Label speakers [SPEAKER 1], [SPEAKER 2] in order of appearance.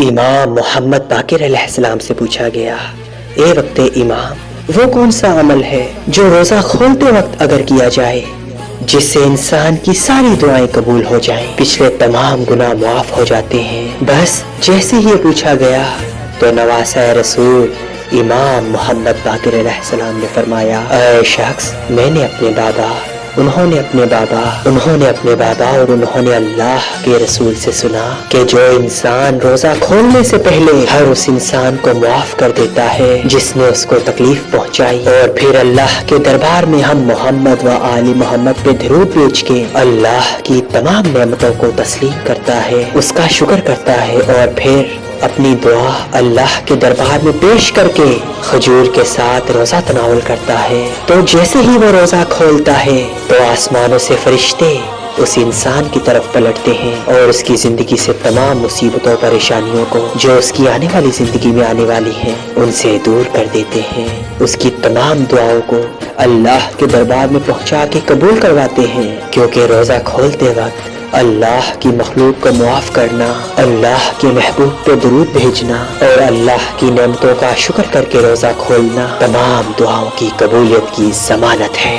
[SPEAKER 1] امام محمد باقر علیہ السلام سے پوچھا گیا، اے وقت امام، وہ کون سا عمل ہے جو روزہ کھولتے وقت اگر کیا جائے جس سے انسان کی ساری دعائیں قبول ہو جائیں، پچھلے تمام گناہ معاف ہو جاتے ہیں؟ بس جیسے ہی پوچھا گیا تو نواسۂ رسول امام محمد باقر علیہ السلام نے فرمایا، اے شخص، میں نے اپنے بابا، انہوں نے اپنے بابا اور انہوں نے اللہ کے رسول سے سنا کہ جو انسان روزہ کھولنے سے پہلے ہر اس انسان کو معاف کر دیتا ہے جس نے اس کو تکلیف پہنچائی، اور پھر اللہ کے دربار میں ہم محمد و آل محمد پہ درود بھیج کے اللہ کی تمام نعمتوں کو تسلیم کرتا ہے، اس کا شکر کرتا ہے، اور پھر اپنی دعا اللہ کے دربار میں پیش کر کے کھجور کے ساتھ روزہ تناول کرتا ہے، تو جیسے ہی وہ روزہ کھولتا ہے تو آسمانوں سے فرشتے اس انسان کی طرف پلٹتے ہیں اور اس کی زندگی سے تمام مصیبتوں پریشانیوں کو جو اس کی آنے والی زندگی میں آنے والی ہیں ان سے دور کر دیتے ہیں، اس کی تمام دعاؤں کو اللہ کے دربار میں پہنچا کے قبول کرواتے ہیں، کیونکہ روزہ کھولتے وقت اللہ کی مخلوق کو معاف کرنا، اللہ کے محبوب پہ درود بھیجنا اور اللہ کی نعمتوں کا شکر کر کے روزہ کھولنا تمام دعاؤں کی قبولیت کی ضمانت ہے۔